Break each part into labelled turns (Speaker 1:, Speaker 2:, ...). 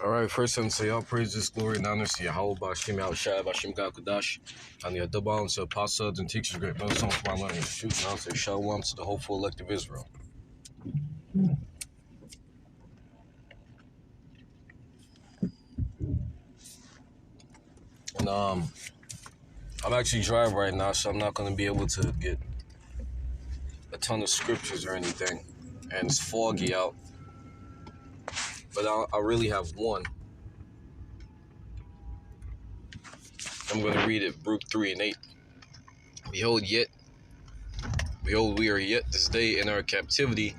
Speaker 1: All right, first and say all praises, glory, and honor to Yahweh, Bashim Yahushua, Bashim God Kudash, and the Adabal and apostles and teachers, great no song for my learning. Shoot, and I'll say Shalom to the hopeful elect of Israel. And I'm actually driving right now, so I'm not going to be able to get a ton of scriptures or anything, and it's foggy out. But I really have one. I'm going to read it, Baruch 3 and 8. Behold, we are yet this day in our captivity,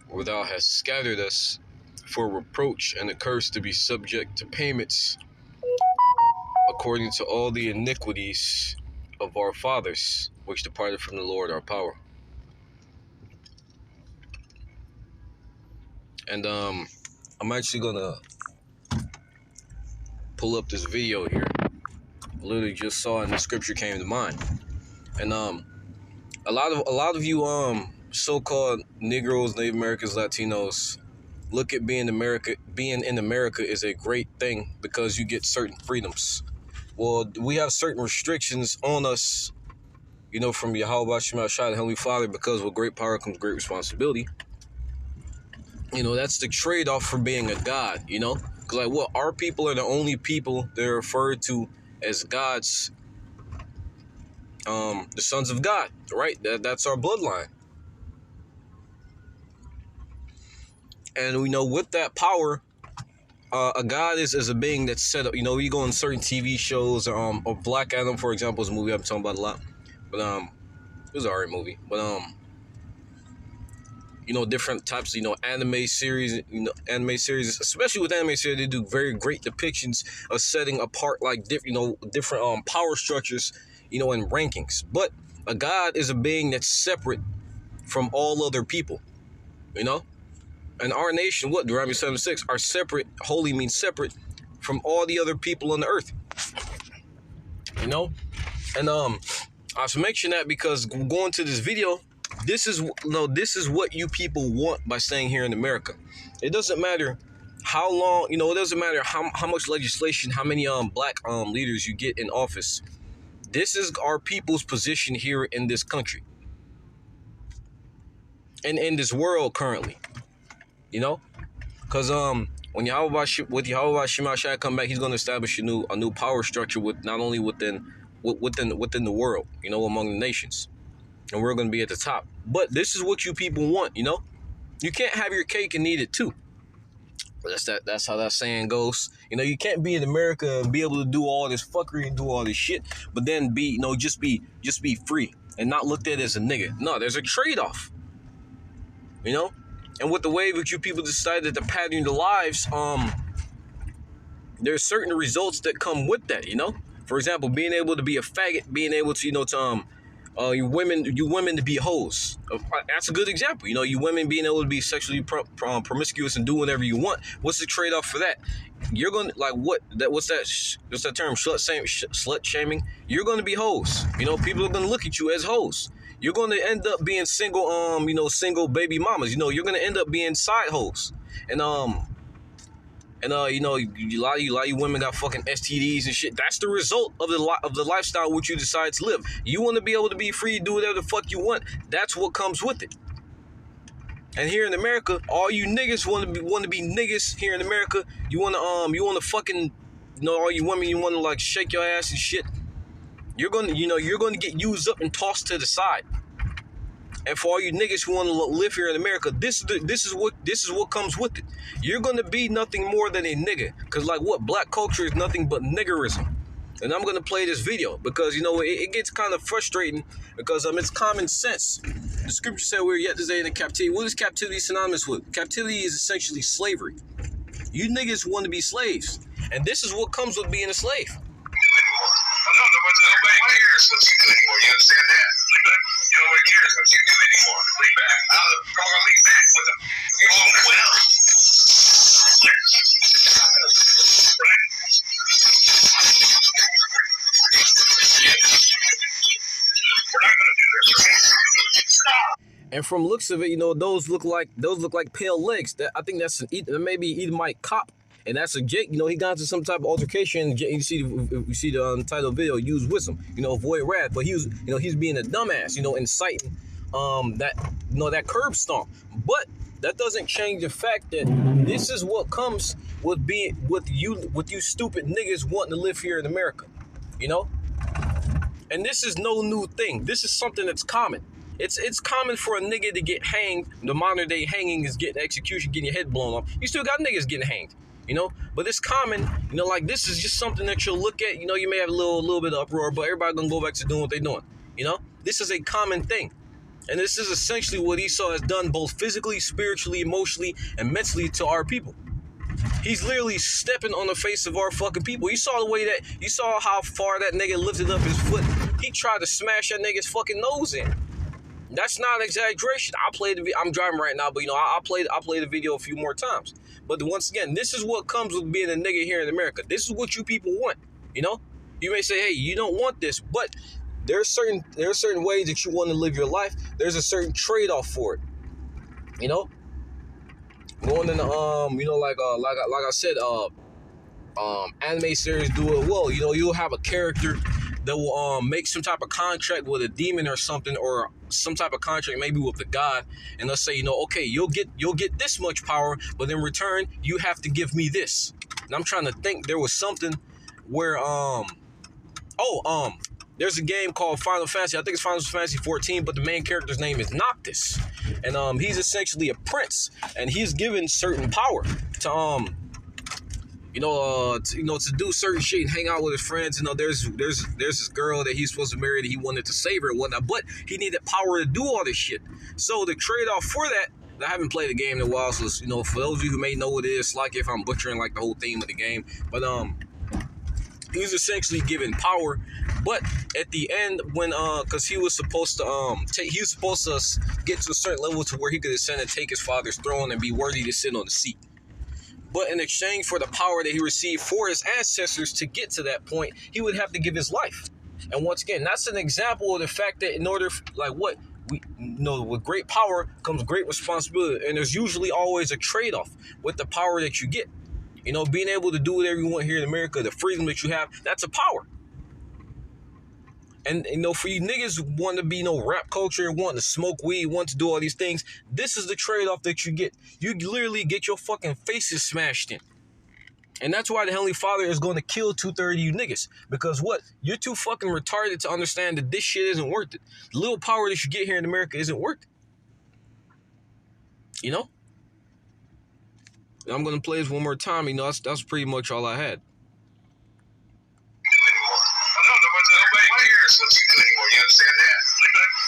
Speaker 1: where thou hast scattered us for reproach and a curse to be subject to payments according to all the iniquities of our fathers, which departed from the Lord our power. And I'm actually gonna pull up this video here. I literally just saw it and the scripture came to mind. And a lot of you so-called Negroes, Native Americans, Latinos look at being in America is a great thing because you get certain freedoms. Well, we have certain restrictions on us, from Yahweh Shema Shai, the Heavenly Father, because with great power comes great responsibility. That's the trade-off for being a God, Because, our people are the only people that are referred to as gods, the sons of God, right? That's our bloodline. And, with that power, a god is a being that's set up. You go on certain TV shows, or Black Adam, for example, is a movie I've been talking about a lot. But, it was an alright movie. But, different types of, anime series, especially with anime series, they do very great depictions of setting apart, different power structures, and rankings. But a god is a being that's separate from all other people, And our nation, Deuteronomy 7:6, are separate, holy means separate from all the other people on the earth, And, I should mention that because going to this video, this is what you people want by staying here in America. It doesn't matter how long, it doesn't matter how much legislation, how many black leaders you get in office. This is our people's position here in this country and in this world currently. Because when Yahweh Shema Shai come back, he's going to establish a new power structure with not only within the world, among the nations. And we're going to be at the top. But this is what you people want, You can't have your cake and eat it too. That's how that saying goes. You can't be in America and be able to do all this fuckery and do all this shit, but then just be free and not looked at as a nigga. No, there's a trade-off. And with the way that you people decided to pattern your lives, there's certain results that come with that, For example, being able to be a faggot, being able to, you women to be hoes. That's a good example. You women being able to be sexually promiscuous and do whatever you want. What's the trade-off for that? You're going to, what's that term? Slut shaming. You're going to be hoes. People are going to look at you as hoes. You're going to end up being single, single baby mamas. You're going to end up being side hoes. And, a lot of you women got fucking STDs and shit. That's the result of the lifestyle which you decide to live. You want to be able to be free, do whatever the fuck you want. That's what comes with it. And here in America, all you niggas want to be niggas here in America. You want to fucking, all you women, you want to shake your ass and shit. You're going to get used up and tossed to the side. And for all you niggas who want to live here in America, this is what comes with it. You're gonna be nothing more than a nigga, cause black culture is nothing but niggerism. And I'm gonna play this video because it gets kind of frustrating because it's common sense. The scripture said we're yet this day in captivity. What is captivity synonymous with? Captivity is essentially slavery. You niggas want to be slaves, and this is what comes with being a slave.
Speaker 2: Nobody cares what you do anymore. You understand that? Nobody cares what you do anymore. Leave back. I'm gonna leave back with them. You won't well. We're not gonna do this.
Speaker 1: And from looks of it, those look like pale legs. I think that's maybe Edomite cop. And that's a Jake, he got into some type of altercation. You see the title of the video, use wisdom, avoid wrath. But he was, he's being a dumbass, inciting that curb stomp. But that doesn't change the fact that this is what comes with you stupid niggas wanting to live here in America, And this is no new thing. This is something that's common. It's common for a nigga to get hanged. The modern day hanging is getting execution, getting your head blown off. You still got niggas getting hanged, But it's common, like this is just something that you'll look at. You may have a little bit of uproar, but everybody gonna go back to doing what they're doing. This is a common thing. And this is essentially what Esau has done both physically, spiritually, emotionally, and mentally to our people. He's literally stepping on the face of our fucking people. You saw how far that nigga lifted up his foot. He tried to smash that nigga's fucking nose in. That's not an exaggeration. I'm driving right now, but I'll play the video a few more times. But once again, this is what comes with being a nigga here in America. This is what you people want. You may say, hey, you don't want this, but there are certain ways that you want to live your life. There's a certain trade-off for it. Going in the like I said, anime series do it well. You'll have a character that will make some type of contract with a demon or something, or some type of contract maybe with the god, and let's say okay, you'll get this much power, but in return you have to give me this. And I'm trying to think, there was something where there's a game called Final Fantasy. I think it's Final Fantasy 14, but the main character's name is Noctis, and he's essentially a prince, and he's given certain power to to do certain shit and hang out with his friends. There's this girl that he's supposed to marry that he wanted to save her and whatnot, but he needed power to do all this shit. So the trade-off for that, I haven't played the game in a while, so for those of you who may know what it is, like if I'm butchering like the whole theme of the game, but he was essentially given power, but at the end, when because he was supposed to get to a certain level to where he could ascend and take his father's throne and be worthy to sit on the seat. But in exchange for the power that he received for his ancestors to get to that point, he would have to give his life. And once again, that's an example of the fact that in order, with great power comes great responsibility, and there's usually always a trade-off with the power that you get. Being able to do whatever you want here in America, the freedom that you have, that's a power. And, for you niggas wanting to be, rap culture, wanting to smoke weed, wanting to do all these things, this is the trade-off that you get. You literally get your fucking faces smashed in. And that's why the Heavenly Father is going to kill 2/3 of you niggas. Because what? You're too fucking retarded to understand that this shit isn't worth it. The little power that you get here in America isn't worth it. And I'm going to play this one more time. That's pretty much all I had.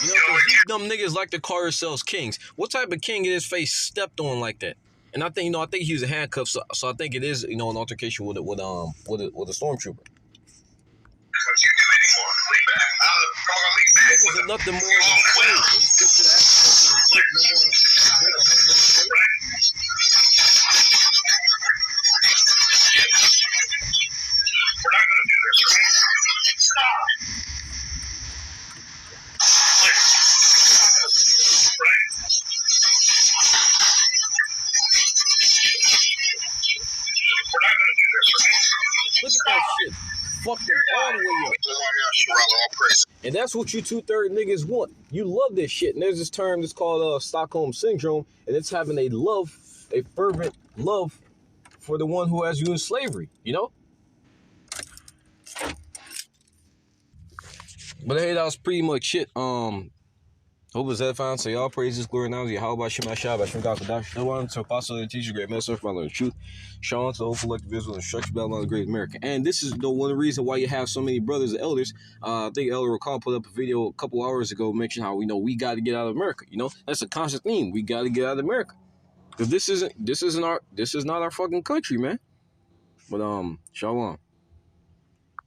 Speaker 1: Because these dumb niggas like to call themselves kings. What type of king in his face stepped on like that? And I think, I think he was in handcuffs, so I think it is, an altercation with a stormtrooper. Niggas are nothing more than look at that shit. Fuck them all the way up. And that's what you 2/3 niggas want. You love this shit. And there's this term that's called Stockholm Syndrome. And it's having a fervent love for the one who has you in slavery, But hey, that was pretty much it. Hope it's edifying. So y'all praises, glory, and honor. How about Shema Shah, Bashim God, Kadash, no one to apostle and teacher, great message, follow the truth. Sean to the whole collective visual instruction, battle on the great America. And this is the one reason why you have so many brothers and elders. I think Elder Recall put up a video a couple hours ago mentioning how we got to get out of America. That's a constant theme. We got to get out of America. Because this is not our fucking country, man. But shalom.